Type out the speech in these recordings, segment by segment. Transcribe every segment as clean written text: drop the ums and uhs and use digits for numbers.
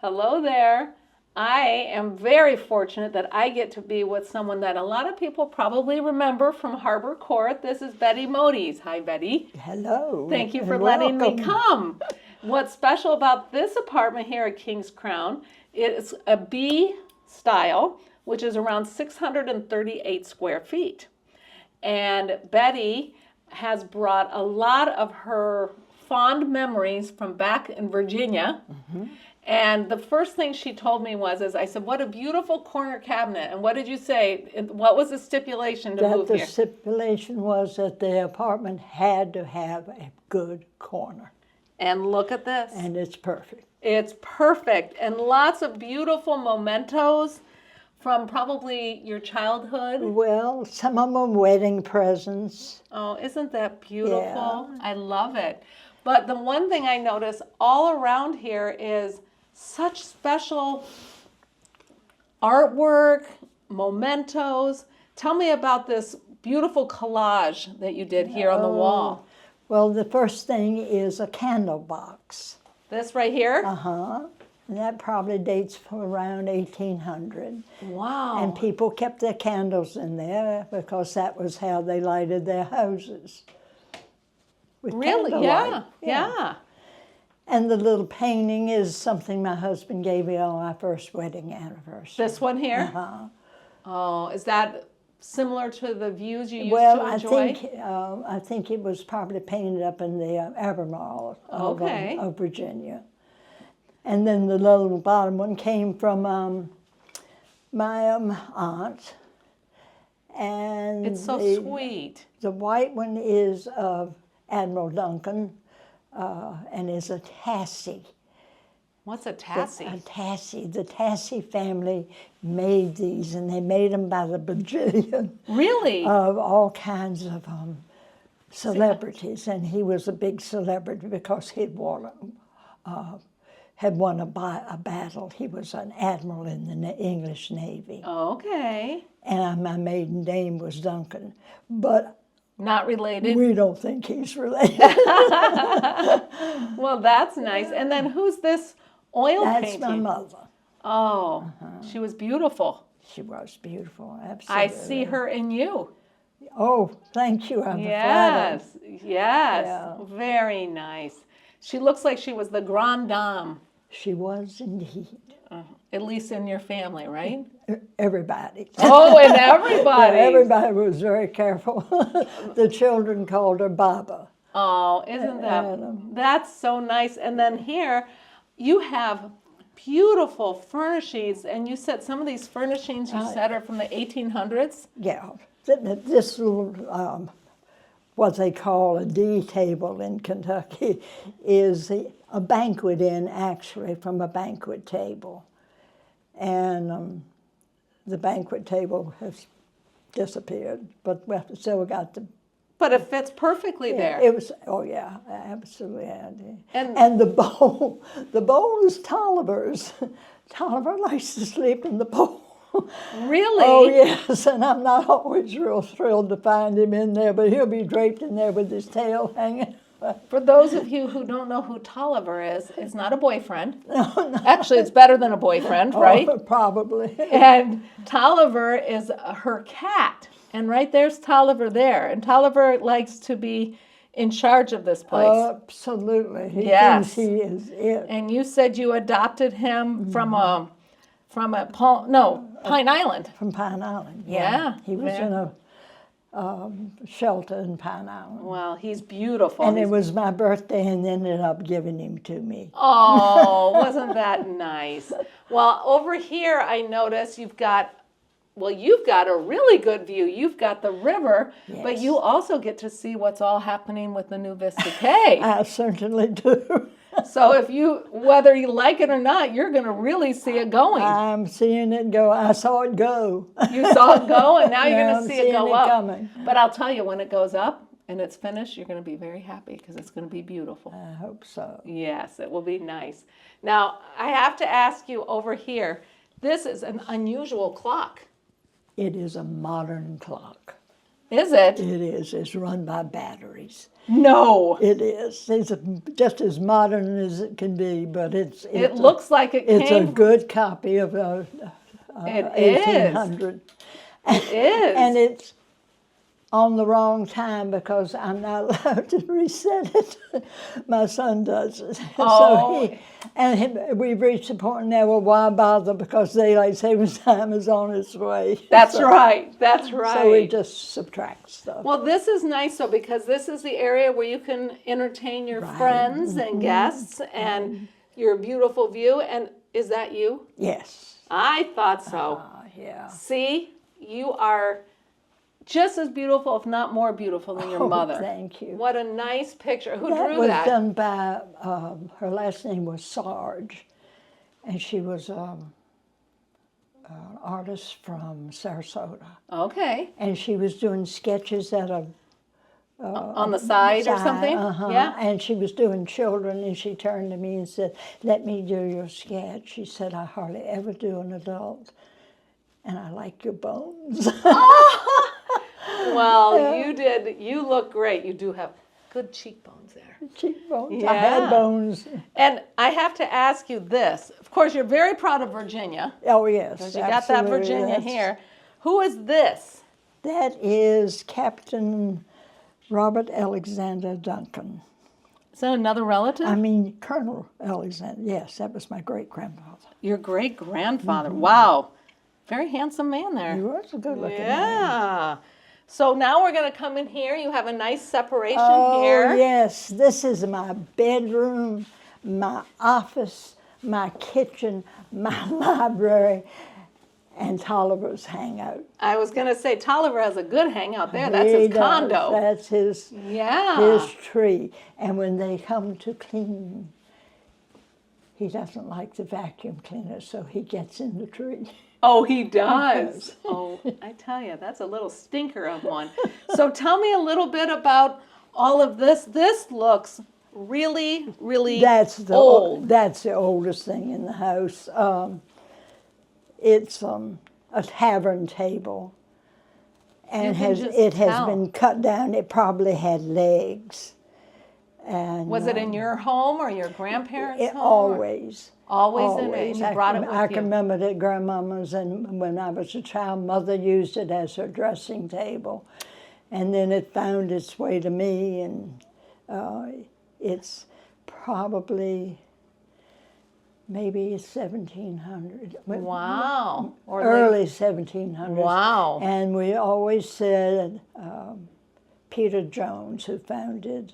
Hello there. I am very fortunate that I get to be with someone that a lot of people probably remember from Harbor Court. This is Bettie Modes. Hi, Bettie. Hello. Thank you for and letting me welcome. come. What's special about this apartment here at King's Crown, it's a B style, which is around 638 square feet. And Bettie has brought a lot of her fond memories from back in Virginia. And the first thing she told me I said, what a beautiful corner cabinet. And what did you say? What was the stipulation to move The here? stipulation was that the apartment had to have a good corner. And look at this. And it's perfect. It's perfect. And lots of beautiful mementos from probably your childhood. Well, some of them wedding presents. Oh, isn't that beautiful? Yeah. I love it. But the one thing I notice all around here is such special artwork, mementos. Tell me about this beautiful collage that you did here on the wall. Well, the first thing is a candle box. This right here? Uh-huh. And that probably dates from around 1800. Wow. And people kept their candles in there because that was how they lighted their houses. With Really? candlelight. Yeah. And the little painting is something my husband gave me on my first wedding anniversary. This one here? Uh-huh. Oh, is that similar to the views you used Well, to enjoy? I think it was probably painted up in the Albemarle of Virginia. And then the little bottom one came from my aunt. And It's so sweet. The white one is of Admiral Duncan, and is a Tassie. What's a Tassie? A Tassie. The Tassie family made these, and they made them by the bajillion. Really? Of all kinds of celebrities, and he was a big celebrity because he'd had won a battle. He was an admiral in the English Navy. Okay. And my maiden name was Duncan, but Not related? we don't think he's related. Well, that's nice. And then who's this oil painting? That's my mother. Oh, she was beautiful. She was beautiful, absolutely. I see her in you. Oh, thank you. I'm Yes, flattered. yes. Yeah. Very nice. She looks like she was the grande dame, She was indeed. at least in your family, right? Everybody. Oh, and everybody. Everybody was very careful. The children called her Baba. Oh, isn't that's so nice. And then here, you have beautiful furnishings, and you said some of these furnishings you said are from the 1800s? Yeah. This little, what they call a D table in Kentucky, is a banquet inn, actually, from a banquet table. And the banquet table has disappeared, but we still got the... But it fits perfectly there. It was, oh yeah, absolutely. And- And the bowl is Tolliver's. Tolliver likes to sleep in the bowl. Really? Oh yes, and I'm not always real thrilled to find him in there, but he'll be draped in there with his tail hanging. For those of you who don't know who Tolliver is, it's not a boyfriend. No. Actually, it's better than a boyfriend, right? Oh, probably. And Tolliver is her cat. And right there's Tolliver there. And Tolliver likes to be in charge of this place. Absolutely. He Yes. thinks he is it. And you said you adopted him from Pine Island. From Pine Island. Yeah. He was in a shelter in Pine Island. Well, he's beautiful. And it was my birthday and they ended up giving him to me. Oh, wasn't that nice? Well, over here I notice you've got a really good view. You've got the river, but Yes. you also get to see what's all happening with the new Vista K. I certainly do. So whether you like it or not, you're going to really see it going. I'm seeing it go. I saw it go. You saw it go, and now you're Now going I'm to see it seeing go it up. coming. But I'll tell you, when it goes up and it's finished, you're going to be very happy because it's going to be beautiful. I hope so. Yes, it will be nice. Now, I have to ask you over here, this is an unusual clock. It is a modern clock. Is it? It is. It's run by batteries. No. It is. It's just as modern as it can be, but It looks like it it's a came. good copy of It is. 1800. It is. And it's on the wrong time because I'm not allowed to reset it. My son does it. Oh. We've reached the point now, well, why bother? Because daylight savings time is on its way. That's right. That's right. So we just subtract stuff. Well, this is nice though, because this is the area where you can entertain your friends and guests and your beautiful view. And is that you? Yes. I thought so. Yeah. See, you are just as beautiful, if not more beautiful than your mother. Thank you. What a nice picture. Who That drew was that? done by, her last name was Sarge, and she was an artist from Sarasota. Okay. And she was doing sketches at a On the side or something? Yeah. And she was doing children, and she turned to me and said, "Let me do your sketch." She said, "I hardly ever do an adult, and I like your bones." Well, you did. You look great. You do have good cheekbones there. Cheekbones. Yeah. I had bones. And I have to ask you this. Of course, you're very proud of Virginia. Oh, yes. You got that absolutely. Virginia That's- here. Who is this? That is Captain Robert Alexander Duncan. Is that another relative? I mean, Colonel Alexander. Yes, that was my great-grandfather. Your great grandfather. Wow. Very handsome man there. He was a good-looking man. Yeah. So now we're going to come in here. You have a nice separation Oh, here. yes. This is my bedroom, my office, my kitchen, my library, and Tolliver's hangout. I was going to say, Tolliver has a good hangout there. That's He his does. condo. That's his Yeah. tree. And when they come to clean, he doesn't like the vacuum cleaner, so he gets in the tree. Oh, he does. Oh, I tell you, that's a little stinker of one. So tell me a little bit about all of this. This looks really, really old. That's the oldest thing in the house. It's a tavern table, and it has been cut down. It probably had legs. And was it in your home or your grandparents' home? Always. Always in it, and you brought it with you. I can remember it at Grandmama's, and when I was a child, Mother used it as her dressing table. And then it found its way to me, and it's probably maybe 1700. Wow. Or Early 1700s. Wow. And we always said Peter Jones, who founded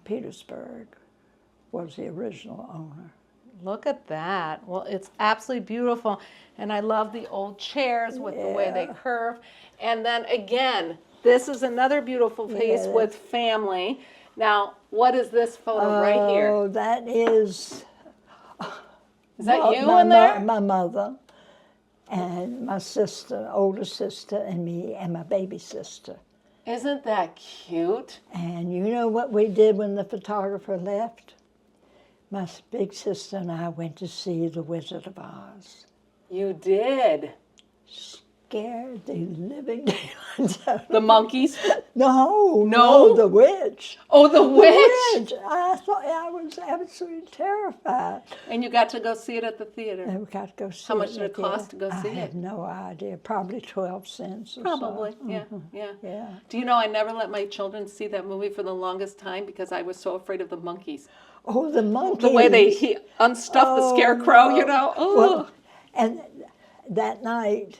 Petersburg, was the original owner. Look at that. Well, it's absolutely beautiful. And I love the old chairs with the way they curve. And then again, this is another beautiful piece with family. Now, what is this photo right here? Oh, that is... Is that you in there? My mother and my sister, older sister, and me, and my baby sister. Isn't that cute? And you know what we did when the photographer left? My big sister and I went to see The Wizard of Oz. You did. Scared the living daylights out of The monkeys? No, the witch. Oh, the witch. I thought I was absolutely terrified. And you got to go see it at the theater. And we got to go see it. How much did it cost to go see I it? have no idea. Probably 12 cents or Probably, so. yeah. Do you know I never let my children see that movie for the longest time because I was so afraid of the monkeys. Oh, the monkeys. The way he unstuffed the scarecrow, you know. Oh. Well, and that night,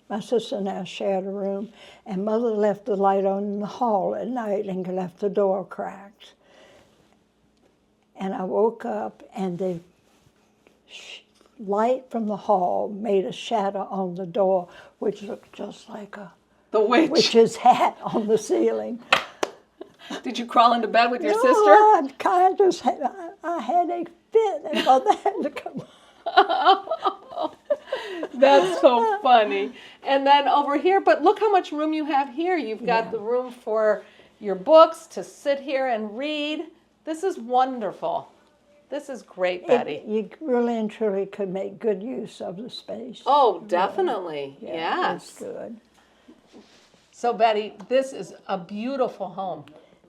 my sister and I shared a room, and Mother left the light on in the hall at night and left the door cracked. And I woke up, and the light from the hall made a shadow on the door, which looked just like the witch's hat on the ceiling. Did you crawl into bed with your sister? I kind of I had a fit, and Mother had to come. That's so funny. And then over here, but look how much room you have here. You've got the room for your books to sit here and read. This is wonderful. This is great, Betty. You really and truly could make good use of the space. Oh, definitely. Yes. That's good. So Betty, this is a beautiful home.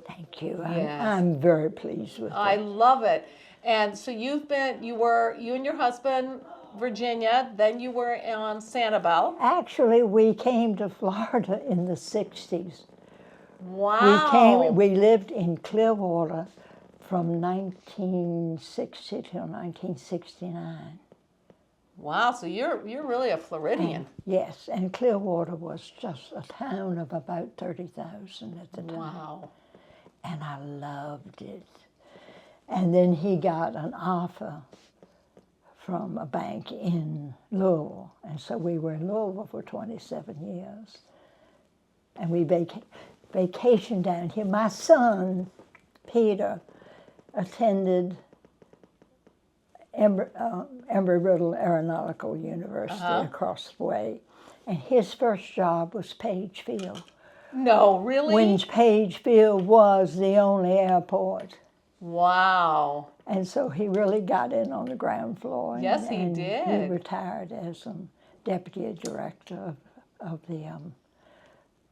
Thank you. Yes. I'm very pleased with I it. love it. And so you and your husband, Virginia, then you were on Sanibel. Actually, we came to Florida in the 60s. Wow. We lived in Clearwater from 1960 till 1969. Wow, so you're really a Floridian. Yes, and Clearwater was just a town of about 30,000 at the time. Wow. And I loved it. And then he got an offer from a bank in Louisville. And so we were in Louisville for 27 years. And we vacationed down here. My son, Peter, attended Embry-Riddle Aeronautical University across the way. And his first job was Page Field. No, really? When Page Field was the only airport. Wow. And so he really got in on the ground floor. Yes, he and did. He retired as deputy director of the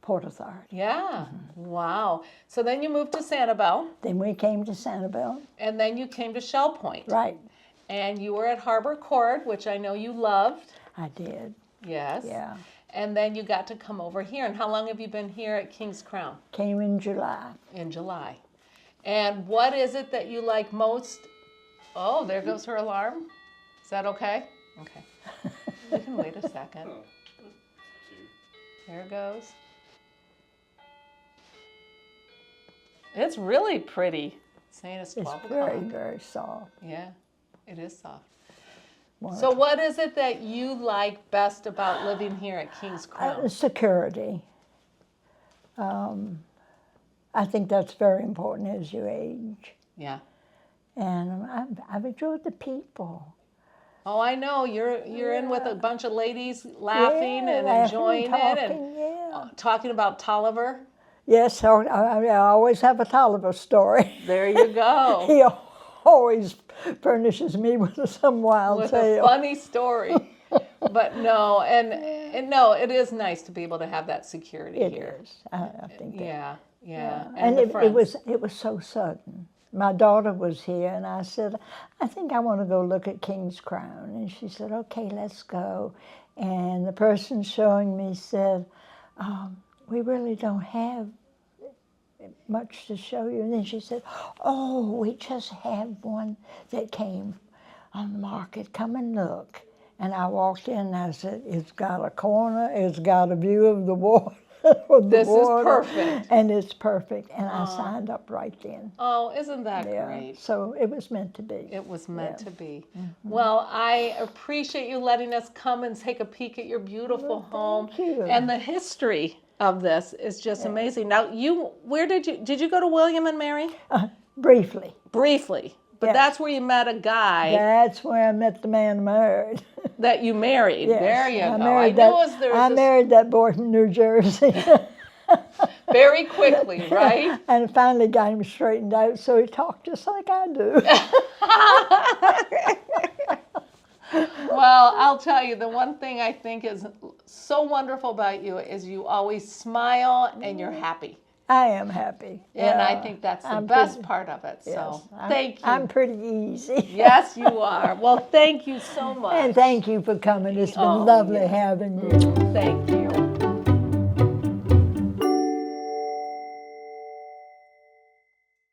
Port Authority. Yeah. Wow. So then you moved to Sanibel, Then we came to Sanibel. and then you came to Shell Point. Right, And you were at Harbor Court, which I know you loved. I did. Yes. Yeah. And then you got to come over here. And how long have you been here at King's Crown? Came in July. In July. And what is it that you like most? Oh, there goes her alarm. Is that okay? Okay. You can wait a second. There it goes. It's really pretty. It's saying it's 12 It's very, o'clock. very soft. Yeah, it is soft. Wonderful. So what is it that you like best about living here at King's Crown? Security. I think that's very important as you age. Yeah. And I've enjoyed the people. Oh, I know. You're in with a bunch of ladies laughing and laughing, enjoying it and talking, yeah. talking about Tolliver. Yes, I always have a Tolliver story. There you go. He always furnishes me with some wild With tale. a funny story. But no, and no, it is nice to be able to have that security It here. is. I think that. Yeah. And the it friends. was so sudden. My daughter was here, and I said, I think I want to go look at King's Crown. And she said, okay, let's go. And the person showing me said, we really don't have much to show you. And then she said, oh, we just have one that came on the market. Come and look. And I walked in and I said, it's got a corner, it's got a view of the water. This is perfect. And it's perfect. And I signed up right then. Oh, isn't that Yeah. great? So it was meant to be. It was meant to be. Well, I appreciate you letting us come and take a peek at your beautiful home. thank you. And the history of this is just amazing. Now, where did you go to William and Mary? Briefly. Briefly. But Yes. that's where you met a guy That's where I met the man I married. that you married. Yes, There you I go. married I knew there I was this married that boy from New Jersey. very quickly, right? And finally got him straightened out, so he talked just like I do. Well, I'll tell you, the one thing I think is so wonderful about you is you always smile and you're happy. I am happy. And I Yeah. think that's the I'm best pretty- part of it. So Yes, thank you. I'm pretty easy. Yes, you are. Well, thank you so much. And thank you for coming. It's been Oh, lovely yes. having you. Thank you.